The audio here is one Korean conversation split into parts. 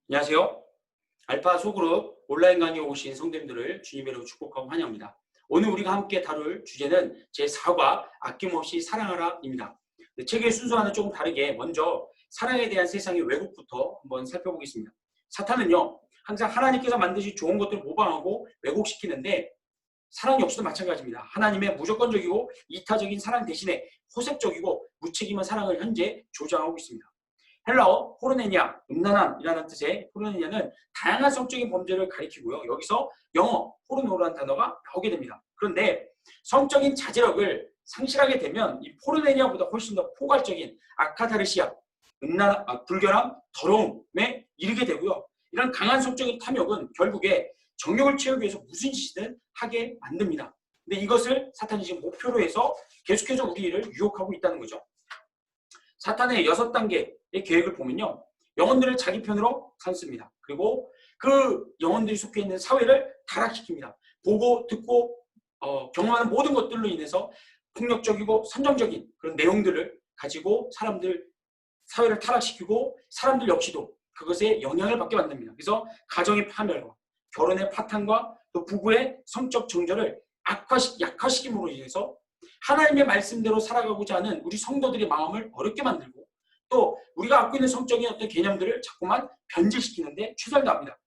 안녕하세요. 알파 소그룹 온라인 강의에 오신 성도님들을 주님으로 축복하고 환영합니다. 오늘 우리가 함께 다룰 주제는 제4과 아낌없이 사랑하라입니다. 책의 순서와는 조금 다르게 먼저 사랑에 대한 세상의 왜곡부터 한번 살펴보겠습니다. 사탄은요, 항상 하나님께서 만드신 좋은 것들을 모방하고 왜곡시키는데 사랑 역시도 마찬가지입니다. 하나님의 무조건적이고 이타적인 사랑 대신에 호색적이고 무책임한 사랑을 현재 조장하고 있습니다. 헬라어 포르네니아, 음란함이라는 뜻의 포르네니아는 다양한 성적인 범죄를 가리키고요. 여기서 영어 포르노라는 단어가 나오게 됩니다. 그런데 성적인 자제력을 상실하게 되면 이 포르네니아보다 훨씬 더 포괄적인 아카타르시아, 불결함, 더러움에 이르게 되고요. 이런 강한 성적인 탐욕은 결국에 정욕을 채우기 위해서 무슨 짓이든 하게 만듭니다. 근데 이것을 사탄이 지금 목표로 해서 계속해서 우리를 유혹하고 있다는 거죠. 사탄의 6단계의 계획을 보면요. 영혼들을 자기 편으로 삼습니다. 그리고 그 영혼들이 속해 있는 사회를 타락시킵니다. 보고 듣고 경험하는 모든 것들로 인해서 폭력적이고 선정적인 그런 내용들을 가지고 사회를 타락시키고 사람들 역시도 그것에 영향을 받게 만듭니다. 그래서 가정의 파멸과 결혼의 파탄과 또 부부의 성적 정절을 약화시킴으로 인해서 하나님의 말씀대로 살아가고자 하는 우리 성도들의 마음을 어렵게 만들고 또 우리가 갖고 있는 성적인 어떤 개념들을 자꾸만 변질시키는데 최선을 다합니다.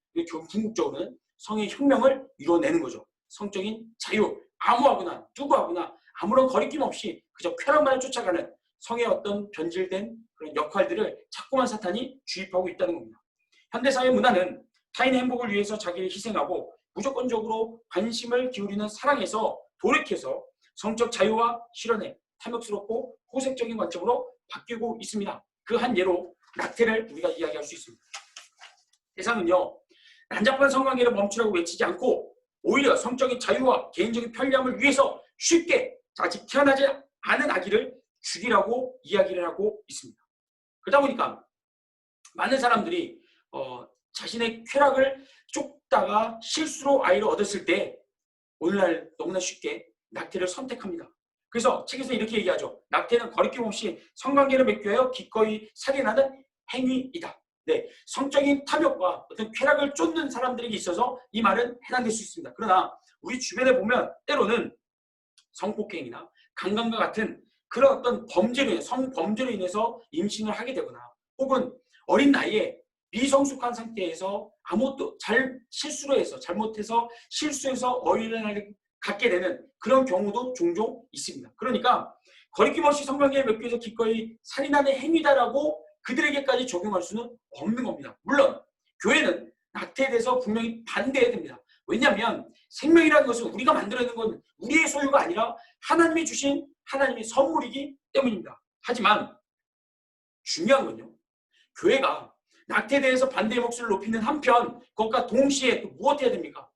궁극적으로는 성의 혁명을 이뤄내는 거죠. 성적인 자유, 아무하거나 누구하거나 아무런 거리낌 없이 그저 쾌락만을 쫓아가는 성의 어떤 변질된 그런 역할들을 자꾸만 사탄이 주입하고 있다는 겁니다. 현대사회 문화는 타인의 행복을 위해서 자기를 희생하고 무조건적으로 관심을 기울이는 사랑에서 돌이켜서 성적 자유와 실현에 탐욕스럽고 호색적인 관점으로 바뀌고 있습니다. 그 한 예로 낙태를 우리가 이야기할 수 있습니다. 세상은요, 난잡한 성관계를 멈추라고 외치지 않고 오히려 성적인 자유와 개인적인 편리함을 위해서 쉽게 아직 태어나지 않은 아기를 죽이라고 이야기를 하고 있습니다. 그러다 보니까 많은 사람들이 자신의 쾌락을 쫓다가 실수로 아이를 얻었을 때 오늘날 너무나 쉽게 낙태를 선택합니다. 그래서 책에서 이렇게 얘기하죠. 낙태는 거리낌 없이 성관계를 맺기 위하여 기꺼이 살인하는 행위이다. 네, 성적인 탐욕과 어떤 쾌락을 쫓는 사람들에게 있어서 이 말은 해당될 수 있습니다. 그러나 우리 주변에 보면 때로는 성폭행이나 강간과 같은 그런 어떤 성범죄로 인해서 임신을 하게 되거나 혹은 어린 나이에 미성숙한 상태에서 아무것도 잘못해서 실수해서 어린아이를 갖게 되는 그런 경우도 종종 있습니다. 그러니까 거리낌 없이 성관계를 맺기 위해서 기꺼이 살인하는 행위다라고 그들에게까지 적용할 수는 없는 겁니다. 물론 교회는 낙태에 대해서 분명히 반대해야 됩니다. 왜냐하면 생명이라는 것은 우리가 만들어내는 건 우리의 소유가 아니라 하나님이 주신 하나님의 선물이기 때문입니다. 하지만 중요한 건요. 교회가 낙태에 대해서 반대의 목소리를 높이는 한편 그것과 동시에 또 무엇 해야 됩니까?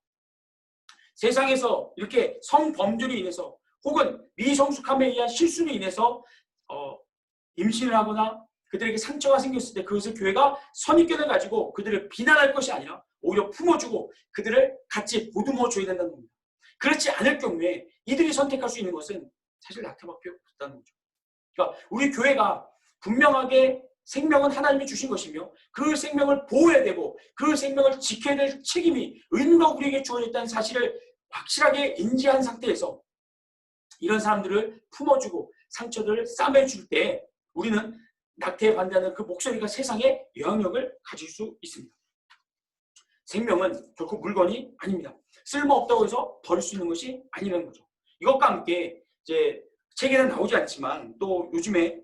세상에서 이렇게 성범죄로 인해서 혹은 미성숙함에 의한 실수로 인해서 임신을 하거나 그들에게 상처가 생겼을 때 그것을 교회가 선입견을 가지고 그들을 비난할 것이 아니라 오히려 품어주고 그들을 같이 보듬어줘야 된다는 겁니다. 그렇지 않을 경우에 이들이 선택할 수 있는 것은 사실 낙태밖에 없다는 거죠. 그러니까 우리 교회가 분명하게 생명은 하나님이 주신 것이며 그 생명을 보호해야 되고 그 생명을 지켜야 될 책임이 의무로 우리에게 주어졌다는 사실을 확실하게 인지한 상태에서 이런 사람들을 품어주고 상처들을 싸매줄 때 우리는 낙태에 반대하는 그 목소리가 세상에 영향력을 가질 수 있습니다. 생명은 결코 물건이 아닙니다. 쓸모없다고 해서 버릴 수 있는 것이 아니라는 거죠. 이것과 함께 이제 책에는 나오지 않지만 또 요즘에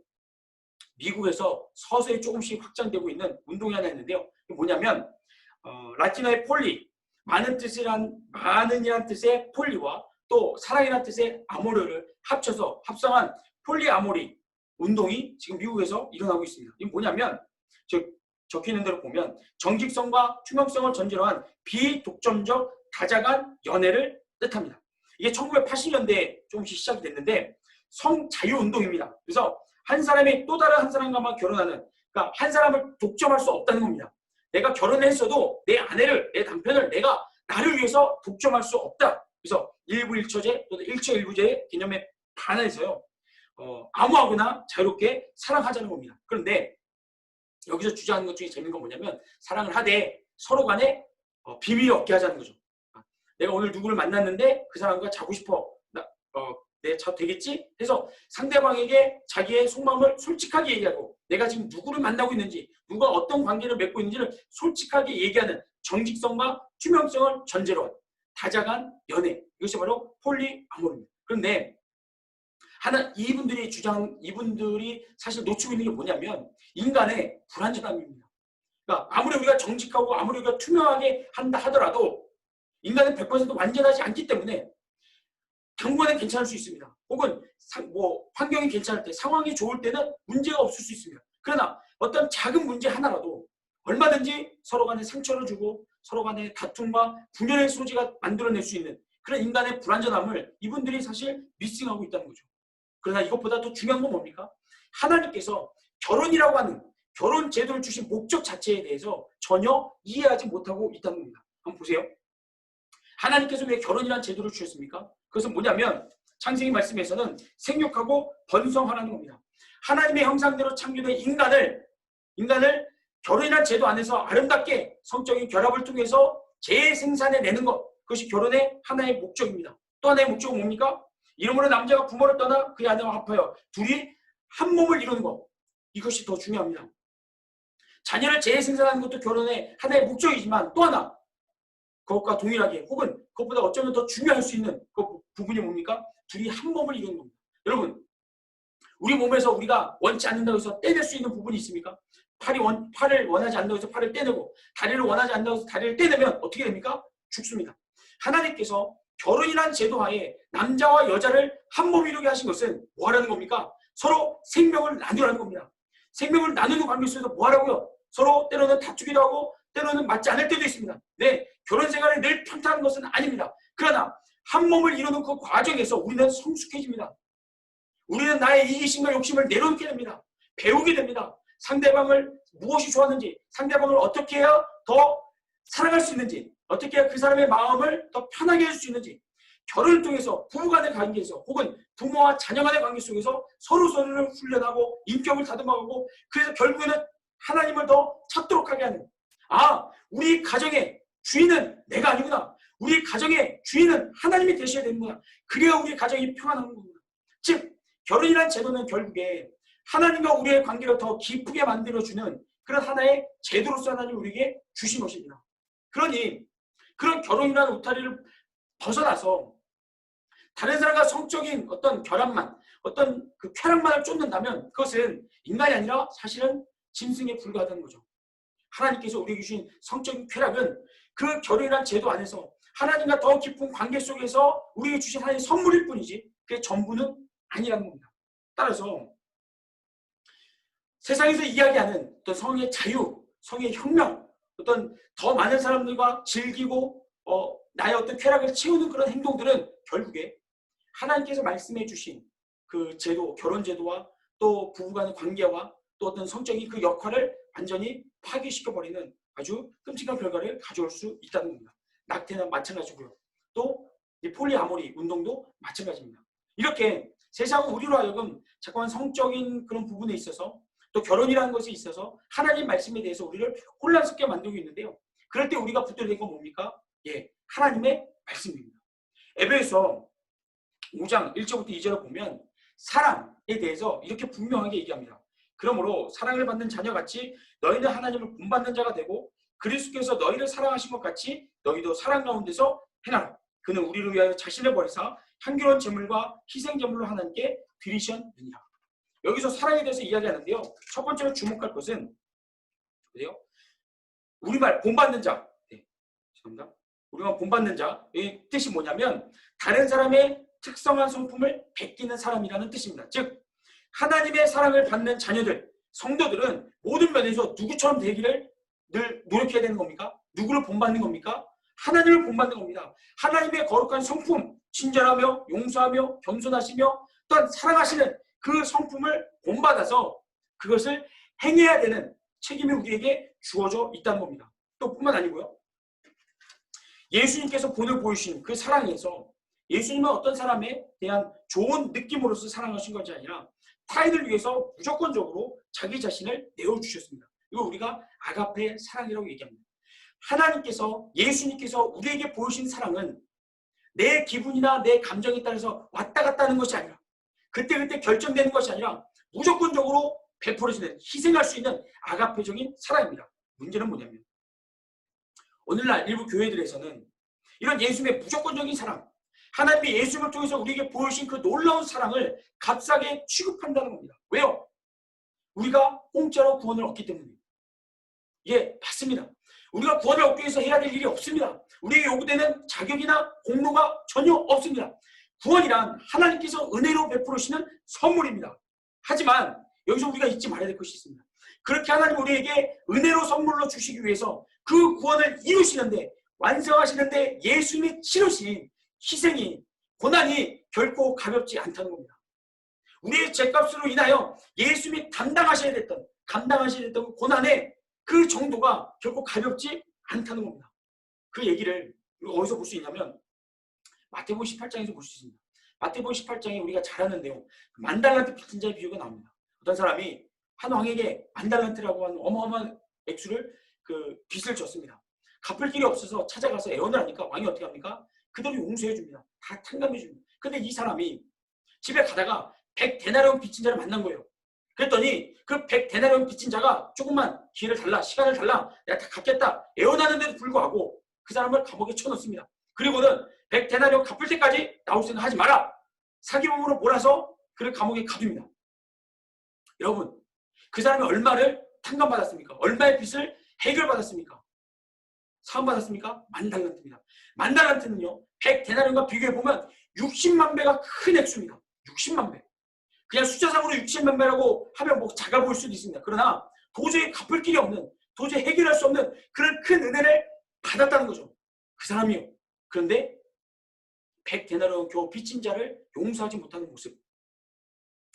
미국에서 서서히 조금씩 확장되고 있는 운동이 하나 있는데요. 이게 뭐냐면 라틴어의 폴리, 많은이란 뜻의 폴리와 또 사랑이란 뜻의 아모르를 합성한 폴리아모리 운동이 지금 미국에서 일어나고 있습니다. 이게 뭐냐면 적혀 있는 대로 보면 정직성과 투명성을 전제로 한 비독점적 다자간 연애를 뜻합니다. 이게 1980년대에 조금씩 시작이 됐는데 성자유운동입니다. 그래서 한 사람이 또 다른 한 사람과만 결혼하는, 그러니까 한 사람을 독점할 수 없다는 겁니다. 내가 결혼을 했어도 내 아내를, 내 남편을 내가 나를 위해서 독점할 수 없다. 그래서 일부일처제 또는 일처일부제의 개념에 반해서요. 아무하거나 자유롭게 사랑하자는 겁니다. 그런데 여기서 주장하는 것 중에 재밌는 건 뭐냐면 사랑을 하되 서로 간에 비밀이 없게 하자는 거죠. 내가 오늘 누구를 만났는데 그 사람과 자고 싶어. 내 자 되겠지? 해서 상대방에게 자기의 속마음을 솔직하게 얘기하고 내가 지금 누구를 만나고 있는지 누가 어떤 관계를 맺고 있는지를 솔직하게 얘기하는 정직성과 투명성을 전제로 한 다자간 연애. 이것이 바로 폴리아모르입니다. 그런데 이분들이 사실 놓치고 있는 게 뭐냐면 인간의 불완전함입니다. 그러니까 아무리 우리가 정직하고 아무리 우리가 투명하게 한다 하더라도 인간은 100% 완전하지 않기 때문에 당분간은 괜찮을 수 있습니다. 혹은 환경이 괜찮을 때, 상황이 좋을 때는 문제가 없을 수 있습니다. 그러나 어떤 작은 문제 하나라도 얼마든지 서로 간에 상처를 주고 서로 간에 다툼과 분열의 소지가 만들어낼 수 있는 그런 인간의 불완전함을 이분들이 사실 미싱하고 있다는 거죠. 그러나 이것보다 더 중요한 건 뭡니까? 하나님께서 결혼이라고 하는 결혼 제도를 주신 목적 자체에 대해서 전혀 이해하지 못하고 있다는 겁니다. 한번 보세요. 하나님께서 왜 결혼이라는 제도를 주셨습니까? 그것은 뭐냐면 창세기 말씀에서는 생육하고 번성하라는 겁니다. 하나님의 형상대로 창조된 인간을 결혼이라는 제도 안에서 아름답게 성적인 결합을 통해서 재생산해내는 것, 그것이 결혼의 하나의 목적입니다. 또 하나의 목적은 뭡니까? 이러므로 남자가 부모를 떠나 그의 아내와 합하여 둘이 한 몸을 이루는 것, 이것이 더 중요합니다. 자녀를 재생산하는 것도 결혼의 하나의 목적이지만 또 하나 그것과 동일하게 혹은 그것보다 어쩌면 더 중요할 수 있는 그 부분이 뭡니까? 둘이 한 몸을 이루는 겁니다. 여러분, 우리 몸에서 우리가 원치 않는다고 해서 떼낼 수 있는 부분이 있습니까? 팔을 원하지 않는다고 해서 팔을 떼내고 다리를 원하지 않는다고 해서 다리를 떼내면 어떻게 됩니까? 죽습니다. 하나님께서 결혼이라는 제도 하에 남자와 여자를 한 몸 이루게 하신 것은 뭐 하라는 겁니까? 서로 생명을 나누라는 겁니다. 생명을 나누는 관계 속에서 뭐 하라고요? 서로 때로는 다투기도 하고 때로는 맞지 않을 때도 있습니다. 네, 결혼 생활이 늘 평탄한 것은 아닙니다. 그러나 한 몸을 이루는 그 과정에서 우리는 성숙해집니다. 우리는 나의 이기심과 욕심을 내려놓게 됩니다. 배우게 됩니다. 상대방을 무엇이 좋았는지, 상대방을 어떻게 해야 더 사랑할 수 있는지, 어떻게 해야 그 사람의 마음을 더 편하게 해줄 수 있는지, 결혼을 통해서 부부간의 관계에서 혹은 부모와 자녀 간의 관계 속에서 서로서로를 훈련하고 인격을 다듬어가고 그래서 결국에는 하나님을 더 찾도록 하게 하는 우리 가정의 주인은 내가 아니구나. 우리 가정의 주인은 하나님이 되셔야 되는구나. 그래야 우리 가정이 평안한 겁니다. 즉 결혼이라는 제도는 결국에 하나님과 우리의 관계를 더 깊게 만들어주는 그런 하나의 제도로서 하나님 우리에게 주신 것입니다. 그러니 그런 결혼이라는 울타리를 벗어나서 다른 사람과 성적인 어떤 결합만, 어떤 그 쾌락만을 쫓는다면 그것은 인간이 아니라 사실은 짐승에 불과하다는 거죠. 하나님께서 우리에게 주신 성적인 쾌락은 그 결혼이라는 제도 안에서 하나님과 더 깊은 관계 속에서 우리에게 주신 하나님의 선물일 뿐이지 그게 전부는 아니라는 겁니다. 따라서 세상에서 이야기하는 어떤 성의 자유, 성의 혁명, 어떤 더 많은 사람들과 즐기고 나의 어떤 쾌락을 채우는 그런 행동들은 결국에 하나님께서 말씀해 주신 그 제도, 결혼 제도와 또 부부간의 관계와 또 어떤 성적인 그 역할을 완전히 파괴시켜버리는 아주 끔찍한 결과를 가져올 수 있다는 겁니다. 낙태는 마찬가지고요. 또 폴리아모리 운동도 마찬가지입니다. 이렇게 세상은 우리로 하여금 자꾸만 성적인 그런 부분에 있어서 또 결혼이라는 것에 있어서 하나님 말씀에 대해서 우리를 혼란스럽게 만들고 있는데요. 그럴 때 우리가 붙들어야 될 건 뭡니까? 하나님의 말씀입니다. 에베소서 5장 1절부터 2절을 보면 사랑에 대해서 이렇게 분명하게 얘기합니다. 그러므로 사랑을 받는 자녀같이 너희는 하나님을 본받는 자가 되고 그리스도께서 너희를 사랑하신 것 같이 너희도 사랑 가운데서 행하라. 그는 우리를 위하여 자신을 버리사 향기로운 제물과 희생 제물로 하나님께 드리셨느니라. 여기서 사랑에 대해서 이야기하는데요. 첫 번째로 주목할 것은 우리말 본받는 자. 죄송합니다. 우리말 본받는 자의 뜻이 뭐냐면 다른 사람의 특성한 성품을 베끼는 사람이라는 뜻입니다. 즉 하나님의 사랑을 받는 자녀들, 성도들은 모든 면에서 누구처럼 되기를 늘 노력해야 되는 겁니까? 누구를 본받는 겁니까? 하나님을 본받는 겁니다. 하나님의 거룩한 성품, 친절하며 용서하며 겸손하시며 또한 사랑하시는 그 성품을 본받아서 그것을 행해야 되는 책임이 우리에게 주어져 있다는 겁니다. 또 뿐만 아니고요. 예수님께서 본을 보여주신 그 사랑에서 예수님은 어떤 사람에 대한 좋은 느낌으로서 사랑하신 것이 아니라 타인을 위해서 무조건적으로 자기 자신을 내어주셨습니다. 이거 우리가 아가페 사랑이라고 얘기합니다. 하나님께서, 예수님께서 우리에게 보여주신 사랑은 내 기분이나 내 감정에 따라서 왔다 갔다 하는 것이 아니라, 그때그때 결정되는 것이 아니라 무조건적으로 베풀어지는, 희생할 수 있는 아가페적인 사랑입니다. 문제는 뭐냐면 오늘날 일부 교회들에서는 이런 예수님의 무조건적인 사랑, 하나님의 예수님을 통해서 우리에게 보여주신 그 놀라운 사랑을 값싸게 취급한다는 겁니다. 왜요? 우리가 공짜로 구원을 얻기 때문에. 예, 맞습니다. 우리가 구원을 얻기 위해서 해야 될 일이 없습니다. 우리에게 요구되는 자격이나 공로가 전혀 없습니다. 구원이란 하나님께서 은혜로 베풀으시는 선물입니다. 하지만 여기서 우리가 잊지 말아야 될 것이 있습니다. 그렇게 하나님 우리에게 은혜로 선물로 주시기 위해서 그 구원을 이루시는데, 완성하시는데 예수님이 치르신 희생이, 고난이 결코 가볍지 않다는 겁니다. 우리의 죄값으로 인하여 예수님이 감당하셔야 됐던 고난의 그 정도가 결코 가볍지 않다는 겁니다. 그 얘기를 우리가 어디서 볼 수 있냐면 마태복음 18장에서 볼 수 있습니다. 마태복음 18장에 우리가 잘 아는 내용, 만달란트 빚진 자의 비유가 나옵니다. 어떤 사람이 한 왕에게 만달란트라고 하는 어마어마한 액수를 빚을 졌습니다. 갚을 길이 없어서 찾아가서 애원을 하니까 왕이 어떻게 합니까? 그대로 용서해 줍니다. 다 탕감해 줍니다. 근데 이 사람이 집에 가다가 100데나리온 빚진 자를 만난 거예요. 그랬더니 그 100데나리온 빚진 자가 조금만 기회를 달라, 시간을 달라, 내가 다 갚겠다 애원하는데도 불구하고 그 사람을 감옥에 쳐넣습니다. 그리고는 100데나리온 갚을 때까지 나올 생각 하지 마라, 사기범으로 몰아서 그를 감옥에 가둡니다. 여러분, 그 사람이 얼마를 탕감받았습니까? 얼마의 빚을 해결받았습니까? 사함받았습니까? 만달란트입니다. 만달란트는요, 100데나리온과 비교해보면 60만 배가 큰 액수입니다. 60만 배. 그냥 숫자상으로 60만 배라고 하면 뭐 작아 보일 수도 있습니다. 그러나 도저히 갚을 길이 없는, 도저히 해결할 수 없는 그런 큰 은혜를 받았다는 거죠. 그 사람이요. 그런데 100데나리온 겨우 빚진 자를 용서하지 못하는 모습,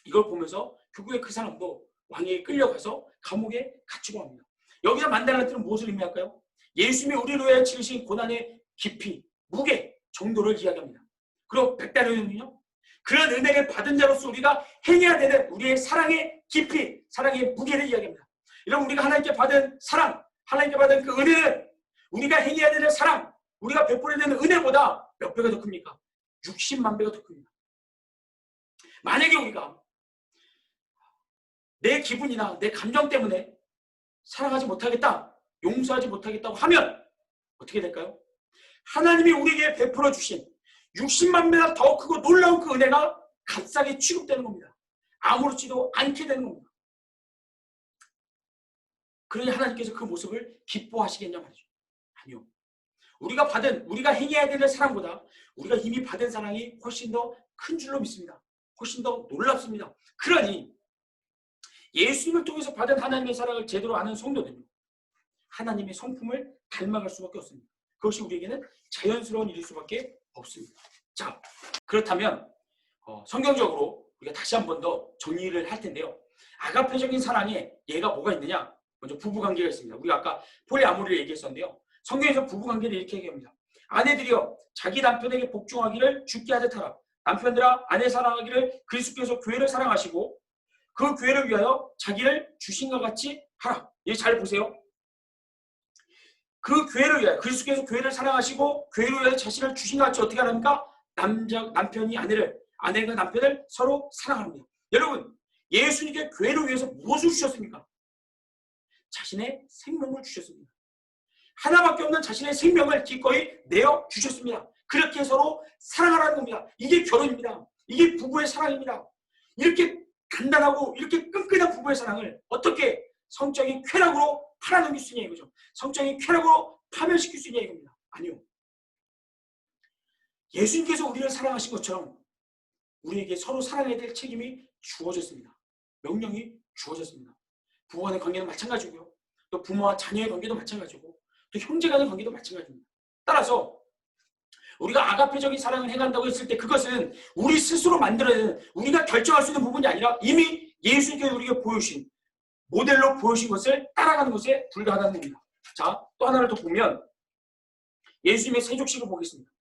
이걸 보면서 결국에 그 사람도 왕에게 끌려가서 감옥에 갇히고 합니다. 여기서 만달란트는 무엇을 의미할까요? 예수님이 우리를 위해 치르신 고난의 깊이, 무게, 정도를 이야기합니다. 그리고 100데나리온은요, 그런 은혜를 받은 자로서 우리가 행해야 되는 우리의 사랑의 깊이, 사랑의 무게를 이야기합니다. 이런 우리가 하나님께 받은 사랑, 하나님께 받은 그 은혜는 우리가 행해야 되는 사랑, 우리가 베풀어야 되는 은혜보다 몇 배가 더 큽니까? 60만 배가 더 큽니다. 만약에 우리가 내 기분이나 내 감정 때문에 사랑하지 못하겠다, 용서하지 못하겠다고 하면 어떻게 될까요? 하나님이 우리에게 베풀어 주신 60만 배나 더 크고 놀라운 그 은혜가 값싸게 취급되는 겁니다. 아무렇지도 않게 되는 겁니다. 그러니 하나님께서 그 모습을 기뻐하시겠냐 말이죠. 아니요. 우리가 행해야 되는 사랑보다 우리가 이미 받은 사랑이 훨씬 더 큰 줄로 믿습니다. 훨씬 더 놀랍습니다. 그러니 예수님을 통해서 받은 하나님의 사랑을 제대로 아는 성도들은 하나님의 성품을 닮아갈 수밖에 없습니다. 그것이 우리에게는 자연스러운 일일 수밖에 없습니다. 자, 그렇다면 성경적으로 우리가 다시 한 번 더 정리를 할 텐데요. 아가페적인 사랑에 예가 뭐가 있느냐? 먼저 부부관계가 있습니다. 우리가 아까 폴리아모리를 얘기했었는데요. 성경에서 부부관계를 이렇게 얘기합니다. 아내들이여 자기 남편에게 복종하기를 주께 하듯 하라. 남편들아 아내 사랑하기를 그리스도께서 교회를 사랑하시고 그 교회를 위하여 자기를 주신과 같이 하라. 예, 잘 보세요. 그 교회를 위하여, 그리스도께서 교회를 사랑하시고 교회를 위하여 자신을 주신과 같이 어떻게 하랍니까? 남편이 아내를, 아내가 남편을 서로 사랑합니다. 여러분, 예수님께 교회를 위해서 무엇을 주셨습니까? 자신의 생명을 주셨습니다. 하나밖에 없는 자신의 생명을 기꺼이 내어 주셨습니다. 그렇게 서로 사랑하라는 겁니다. 이게 결혼입니다. 이게 부부의 사랑입니다. 이렇게 간단하고 이렇게 끈끈한 부부의 사랑을 어떻게 성적인 쾌락으로 팔아넘길 수 있냐 이거죠. 성적인 쾌락으로 파멸시킬 수 있냐 이겁니다. 아니요. 예수님께서 우리를 사랑하신 것처럼 우리에게 서로 사랑해야 될 책임이 주어졌습니다. 명령이 주어졌습니다. 부부 간의 관계는 마찬가지고요. 또 부모와 자녀의 관계도 마찬가지고 또 형제 간의 관계도 마찬가지입니다. 따라서 우리가 아가페적인 사랑을 행한다고 했을 때 그것은 우리 스스로 만들어내는, 우리가 결정할 수 있는 부분이 아니라 이미 예수님께서 우리에게 보여주신, 모델로 보여주신 것을 따라가는 것에 불과하다는 겁니다. 자, 또 하나를 더 보면 예수님의 세족식을 보겠습니다.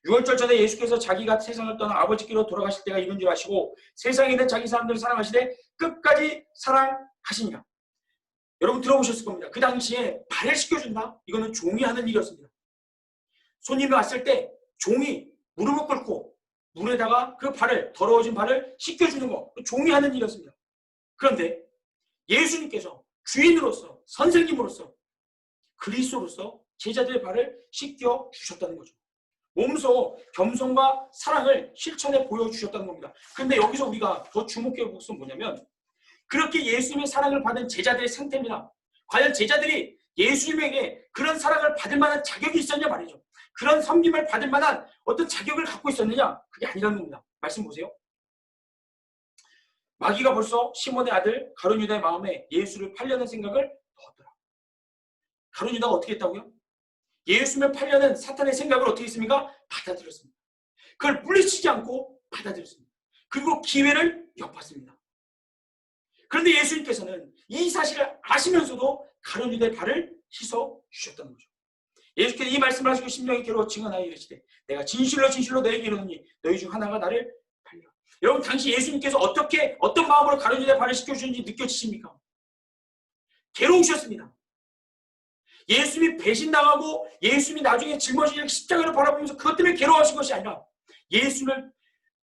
유월절 전에 예수께서 자기가 세상을 떠나 아버지께로 돌아가실 때가 이른 줄 아시고 세상에 있는 자기 사람들을 사랑하시되 끝까지 사랑하시니라. 여러분 들어보셨을 겁니다. 그 당시에 발을 씻겨준다? 이거는 종이 하는 일이었습니다. 손님이 왔을 때 종이 무릎을 꿇고 물에다가 그 발을, 더러워진 발을 씻겨주는 거, 종이 하는 일이었습니다. 그런데 예수님께서 주인으로서, 선생님으로서, 그리스도로서 제자들의 발을 씻겨 주셨다는 거죠. 몸소 겸손과 사랑을 실천해 보여주셨다는 겁니다. 그런데 여기서 우리가 더 주목해 볼 것은 뭐냐면, 그렇게 예수님의 사랑을 받은 제자들의 상태입니다. 과연 제자들이 예수님에게 그런 사랑을 받을 만한 자격이 있었냐 말이죠. 그런 섬김을 받을 만한 어떤 자격을 갖고 있었느냐? 그게 아니라는 겁니다. 말씀 보세요. 마귀가 벌써 시몬의 아들 가룟 유다의 마음에 예수를 팔려는 생각을 넣었더라. 가룟 유다가 어떻게 했다고요? 예수님을 팔려는 사탄의 생각을 어떻게 했습니까? 받아들였습니다. 그걸 물리치지 않고 받아들였습니다. 그리고 기회를 엿봤습니다. 그런데 예수님께서는 이 사실을 아시면서도 가룟 유다의 발을 씻어 주셨다는 거죠. 예수께서 이 말씀을 하시고 심령이 괴로워 증언하여 이르시되 내가 진실로 진실로 너에게 이르노니 너희 중 하나가 나를 팔리라. 여러분 당시 예수님께서 어떤 마음으로 가룟 유다의 발을 씻겨주는지 느껴지십니까? 괴로우셨습니다. 예수님이 배신당하고 예수님이 나중에 짊어지는 십자가를 바라보면서 그것 때문에 괴로워하신 것이 아니라 예수를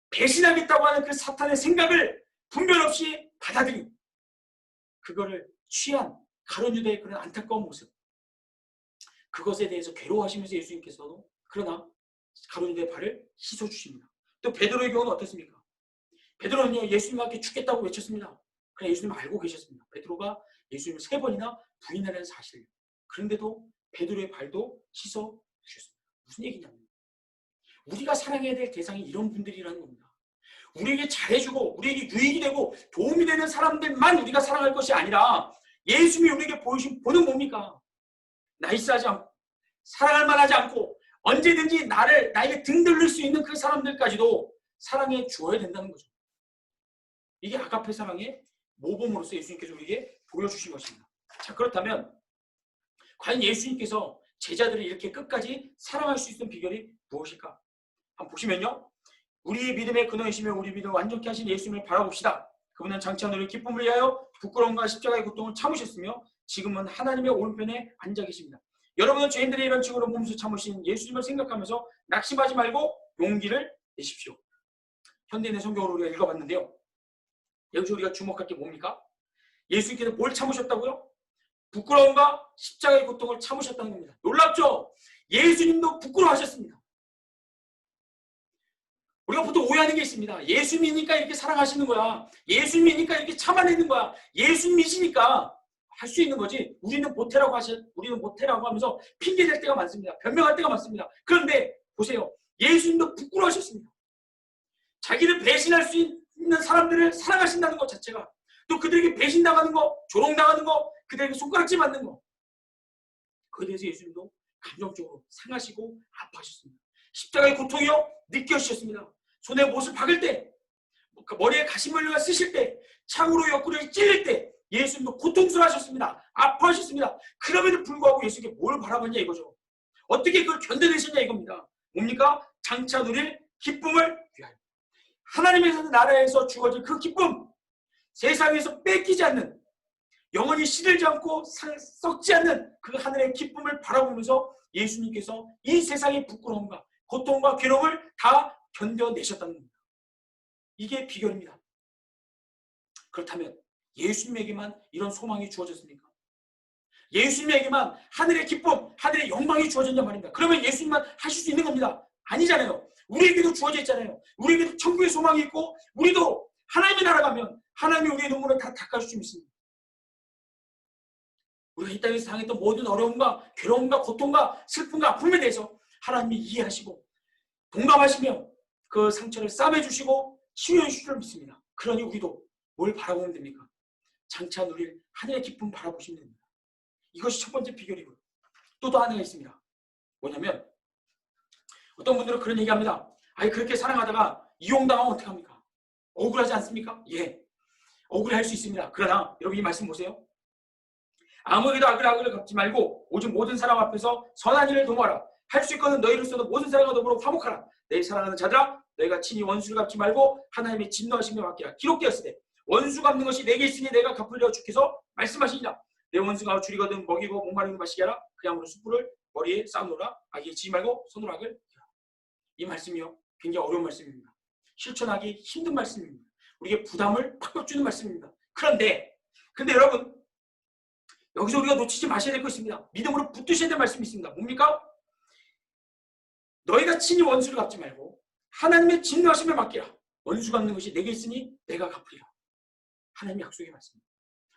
배신하겠다고 하는 그 사탄의 생각을 분별 없이 받아들인, 그거를 취한 가룟 유다의 그런 안타까운 모습, 그것에 대해서 괴로워하시면서 예수님께서도 그러나 가룟 유다의 발을 씻어주십니다. 또 베드로의 경우는 어떻습니까? 베드로는요, 예수님과 함께 죽겠다고 외쳤습니다. 그러나 예수님은 알고 계셨습니다. 베드로가 예수님을 3번이나 부인하는 사실. 그런데도 베드로의 발도 씻어주셨습니다. 무슨 얘기냐면, 우리가 사랑해야 될 대상이 이런 분들이라는 겁니다. 우리에게 잘해주고 우리에게 유익이 되고 도움이 되는 사람들만 우리가 사랑할 것이 아니라, 예수님이 우리에게 보여주신 본은 뭡니까? 나이스하지 않고 사랑할 만하지 않고 언제든지 나에게 등 돌릴 수 있는 그 사람들까지도 사랑해 주어야 된다는 거죠. 이게 아가페 사랑의 모범으로서 예수님께서 우리에게 보여주신 것입니다. 자, 그렇다면 과연 예수님께서 제자들을 이렇게 끝까지 사랑할 수 있는 비결이 무엇일까? 한번 보시면요, 우리의 믿음의 근원이시며 우리 믿음을 완전케 하신 예수님을 바라봅시다. 그분은 장차 너를 기쁨을 위하여 부끄러움과 십자가의 고통을 참으셨으며 지금은 하나님의 오른편에 앉아 계십니다. 여러분은 죄인들의 이런 층으로 몸소 참으신 예수님을 생각하면서 낙심하지 말고 용기를 내십시오. 현대인의 성경으로 우리가 읽어봤는데요, 여기서 우리가 주목할 게 뭡니까? 예수님께서 뭘 참으셨다고요? 부끄러움과 십자가의 고통을 참으셨다는 겁니다. 놀랍죠? 예수님도 부끄러워하셨습니다. 우리가 보통 오해하는 게 있습니다. 예수님이니까 이렇게 사랑하시는 거야. 예수님이니까 이렇게 참아내는 거야. 예수님이시니까 할 수 있는 거지. 우리는 못해라고 하면서 핑계 댈 때가 많습니다. 변명할 때가 많습니다. 그런데 보세요. 예수님도 부끄러워하셨습니다. 자기를 배신할 수 있는 사람들을 사랑하신다는 것 자체가, 또 그들에게 배신당하는 거, 조롱당하는 거, 그들에게 손가락질 맞는 거, 그에 대해서 예수님도 감정적으로 상하시고 아파하셨습니다. 십자가의 고통이요 느껴지셨습니다. 손에 못을 박을 때, 머리에 가시멀리가 쓰실 때, 창으로 옆구리를 찔릴 때 예수님도 고통스러워하셨습니다. 아파하셨습니다. 그럼에도 불구하고 예수님께 뭘 바라봤냐 이거죠. 어떻게 그걸 견뎌내셨냐 이겁니다. 뭡니까? 장차 누릴 기쁨을 위하여. 하나님의 나라에서 주어질 그 기쁨, 세상에서 뺏기지 않는, 영원히 시들지 않고 썩지 않는 그 하늘의 기쁨을 바라보면서 예수님께서 이 세상의 부끄러움과 고통과 괴로움을 다 견뎌내셨다는 겁니다. 이게 비결입니다. 그렇다면 예수님에게만 이런 소망이 주어졌습니까? 예수님에게만 하늘의 기쁨, 하늘의 영광이 주어졌냐 말입니다. 그러면 예수님만 하실 수 있는 겁니다. 아니잖아요. 우리에게도 주어져 있잖아요. 우리에게도 천국의 소망이 있고, 우리도 하나님의 나라 가면 하나님이 우리의 눈물을 다 닦아줄 수 있습니다. 우리가 이 땅에서 당했던 모든 어려움과 괴로움과 고통과 슬픔과 아픔에 대해서 하나님이 이해하시고 동감하시며 그 상처를 싸매주시고 치유해 주실 줄 믿습니다. 그러니 우리도 뭘 바라보면 됩니까? 장차 누릴 하늘의 기쁨 바라보시면 됩니다. 이것이 첫 번째 비결이고요. 또 하나가 있습니다. 뭐냐면, 어떤 분들은 그런 얘기합니다. 아니, 그렇게 사랑하다가 이용당하면 어떡합니까? 억울하지 않습니까? 예, 억울할 수 있습니다. 그러나 여러분 이 말씀 보세요. 아무에게도 악을 갚지 말고 오직 모든 사람 앞에서 선한 일을 도모하라. 할 수 있거든 너희로서도 모든 사람과 더불어 화목하라. 내 사랑하는 자들아, 너희가 친히 원수를 갚지 말고 하나님의 진노하심에 맡기라. 기록되었으되 원수 갚는 것이 내게 있으니 내가 갚으려 주께서 말씀하시니라. 내 원수가 줄이거든 먹이고 목마르는 마시게 하라. 그야말로 숯불을 머리에 쌓아놓으라. 악에 지지 말고 손으로 악을. 이 말씀이요, 굉장히 어려운 말씀입니다. 실천하기 힘든 말씀입니다. 우리에게 부담을 팍팍 주는 말씀입니다. 그런데 여러분, 여기서 우리가 놓치지 마셔야 될 것입니다. 믿음으로 붙드셔야 될 말씀이 있습니다. 뭡니까? 너희가 친히 원수를 갚지 말고 하나님의 진노하심에 맡기라. 원수 갚는 것이 내게 있으니 내가 갚으리라. 하나님의 약속의 말씀입니다.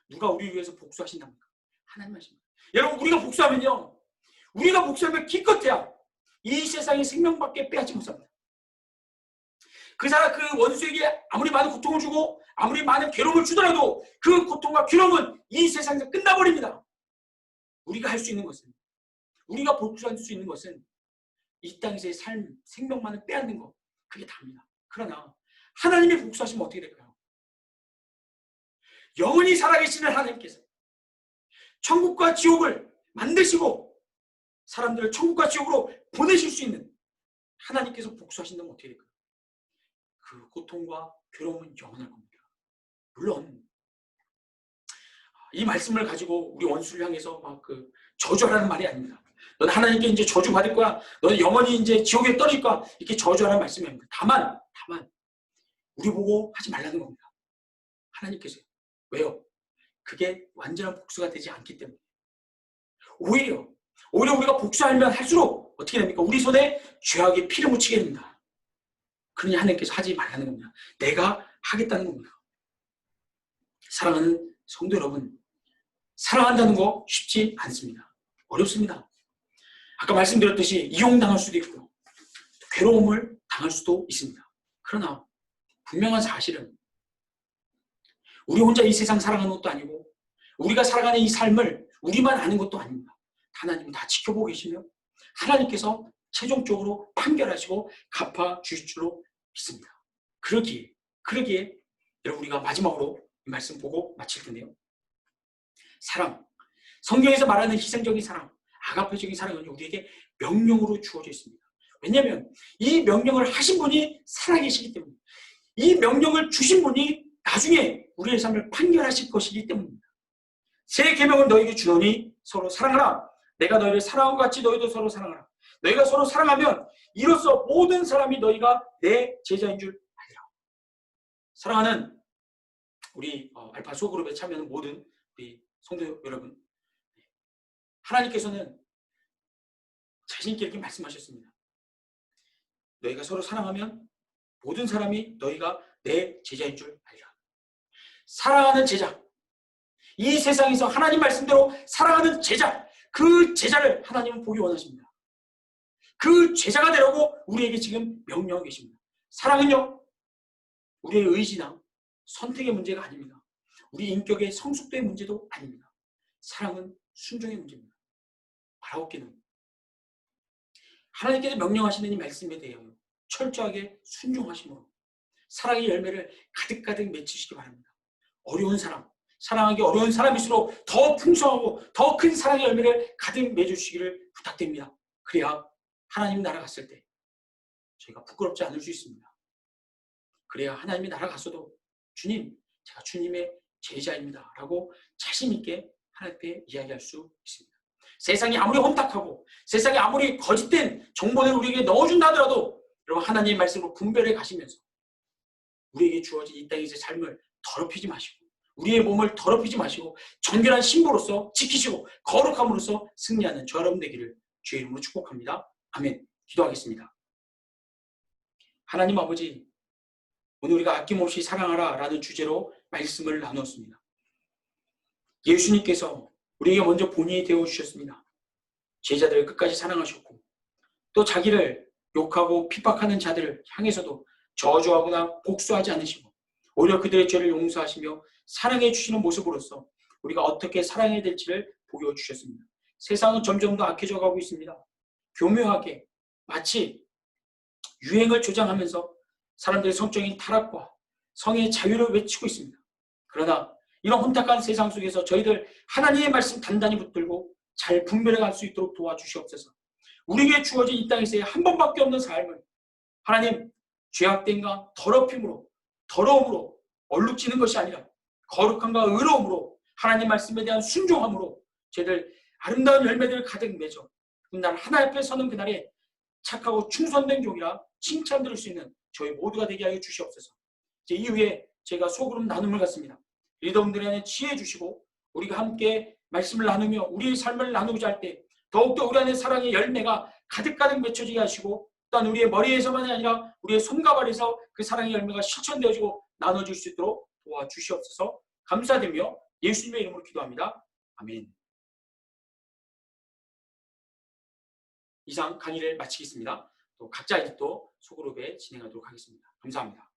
누가 우리를 위해서 복수하신답니까? 하나님 말씀입니다. 여러분, 우리가 복수하면 기껏해야 이 세상의 생명밖에 빼앗지 못합니다. 그 원수에게 아무리 많은 고통을 주고 아무리 많은 괴로움을 주더라도 그 고통과 괴로움은 이 세상에서 끝나버립니다. 우리가 할 수 있는 것은, 우리가 복수할 수 있는 것은 이 땅에서의 삶, 생명만을 빼앗는 것, 그게 답니다. 그러나 하나님이 복수하시면 어떻게 될까요? 영원히 살아계시는 하나님께서 천국과 지옥을 만드시고 사람들을 천국과 지옥으로 보내실 수 있는 하나님께서 복수하신다면 어떻게 될까요? 그 고통과 괴로움은 영원할 겁니다. 물론 이 말씀을 가지고 우리 원수를 향해서 막 저주하라는 말이 아닙니다. 너는 하나님께 이제 저주받을 거야. 너는 영원히 이제 지옥에 떨어질 거야. 이렇게 저주하라는 말씀이 아닙니다. 다만 우리 보고 하지 말라는 겁니다. 하나님께서요. 왜요? 그게 완전한 복수가 되지 않기 때문에. 오히려 우리가 복수하면 할수록 어떻게 됩니까? 우리 손에 죄악의 피를 묻히게 됩니다. 그러니 하나님께서 하지 말라는 겁니다. 내가 하겠다는 겁니다. 사랑하는 성도 여러분, 사랑한다는 거 쉽지 않습니다. 어렵습니다. 아까 말씀드렸듯이 이용당할 수도 있고요. 괴로움을 당할 수도 있습니다. 그러나 분명한 사실은 우리 혼자 이 세상 살아가는 것도 아니고 우리가 살아가는 이 삶을 우리만 아는 것도 아닙니다. 하나님은 다 지켜보고 계시며 하나님께서 최종적으로 판결하시고 갚아주실 줄로 믿습니다. 그러기에 여러분, 우리가 마지막으로 이 말씀 보고 마칠 텐데요. 사랑, 성경에서 말하는 희생적인 사랑, 아가페적인 사랑은 우리에게 명령으로 주어져 있습니다. 왜냐하면 이 명령을 하신 분이 살아계시기 때문에, 이 명령을 주신 분이 나중에 우리의 삶을 판결하실 것이기 때문입니다. 새 계명은 너에게 주노니 서로 사랑하라. 내가 너희를 사랑한 것 같이 너희도 서로 사랑하라. 너희가 서로 사랑하면 이로써 모든 사람이 너희가 내 제자인 줄 알리라. 사랑하는 우리 알파 소그룹에 참여하는 모든 우리 성도 여러분, 하나님께서는 자신있게 이렇게 말씀하셨습니다. 너희가 서로 사랑하면 모든 사람이 너희가 내 제자인 줄 알리라. 사랑하는 제자, 이 세상에서 하나님 말씀대로 사랑하는 제자, 그 제자를 하나님은 보기 원하십니다. 그 제자가 되라고 우리에게 지금 명령하고 계십니다. 사랑은요, 우리의 의지나 선택의 문제가 아닙니다. 우리 인격의 성숙도의 문제도 아닙니다. 사랑은 순종의 문제입니다. 바라옵기는 하나님께서 명령하시는 이 말씀에 대하여 철저하게 순종하심으로 사랑의 열매를 가득가득 맺히시기 바랍니다. 어려운 사람, 사랑하기 어려운 사람일수록 더 풍성하고 더 큰 사랑의 열매를 가득 맺어주시기를 부탁드립니다. 그래야 하나님 나라 갔을 때 저희가 부끄럽지 않을 수 있습니다. 그래야 하나님이 나라 갔어도 주님, 제가 주님의 제자입니다 라고 자신 있게 하나님께 이야기할 수 있습니다. 세상이 아무리 혼탁하고 세상이 아무리 거짓된 정보를 우리에게 넣어준다 하더라도 여러분, 하나님의 말씀으로 분별해 가시면서 우리에게 주어진 이 땅에서의 삶을 더럽히지 마시고 우리의 몸을 더럽히지 마시고 정결한 신부로서 지키시고 거룩함으로써 승리하는 저 여러분 되기를 주의 이름으로 축복합니다. 아멘. 기도하겠습니다. 하나님 아버지, 오늘 우리가 아낌없이 사랑하라 라는 주제로 말씀을 나누었습니다. 예수님께서 우리에게 먼저 본인이 되어주셨습니다. 제자들을 끝까지 사랑하셨고 또 자기를 욕하고 핍박하는 자들을 향해서도 저주하거나 복수하지 않으시고 오히려 그들의 죄를 용서하시며 사랑해 주시는 모습으로서 우리가 어떻게 사랑해야 될지를 보여주셨습니다. 세상은 점점 더 악해져 가고 있습니다. 교묘하게 마치 유행을 조장하면서 사람들의 성적인 타락과 성의 자유를 외치고 있습니다. 그러나 이런 혼탁한 세상 속에서 저희들 하나님의 말씀 단단히 붙들고 잘 분별해 갈 수 있도록 도와주시옵소서. 우리에게 주어진 이 땅에서의 한 번밖에 없는 삶을 하나님, 죄악됨과 더러움으로 얼룩지는 것이 아니라 거룩함과 의로움으로 하나님 말씀에 대한 순종함으로 저희들 아름다운 열매들을 가득 맺어 그날 하나님 앞에 서는 그날에 착하고 충성된 종이라 칭찬 들을 수 있는 저희 모두가 되게 하여 주시옵소서. 이제 이후에 제가 소그룹 나눔을 갖습니다. 리더분들에 안에 지혜 주시고 우리가 함께 말씀을 나누며 우리의 삶을 나누고자 할 때 더욱더 우리 안에 사랑의 열매가 가득가득 맺혀지게 하시고 또한 우리의 머리에서만이 아니라 우리의 손과 발에서 그 사랑의 열매가 실천되어지고 나눠질 수 있도록 도와주시옵소서. 감사드리며 예수님의 이름으로 기도합니다. 아멘. 이상 강의를 마치겠습니다. 또 각자 이제 또 소그룹에 진행하도록 하겠습니다. 감사합니다.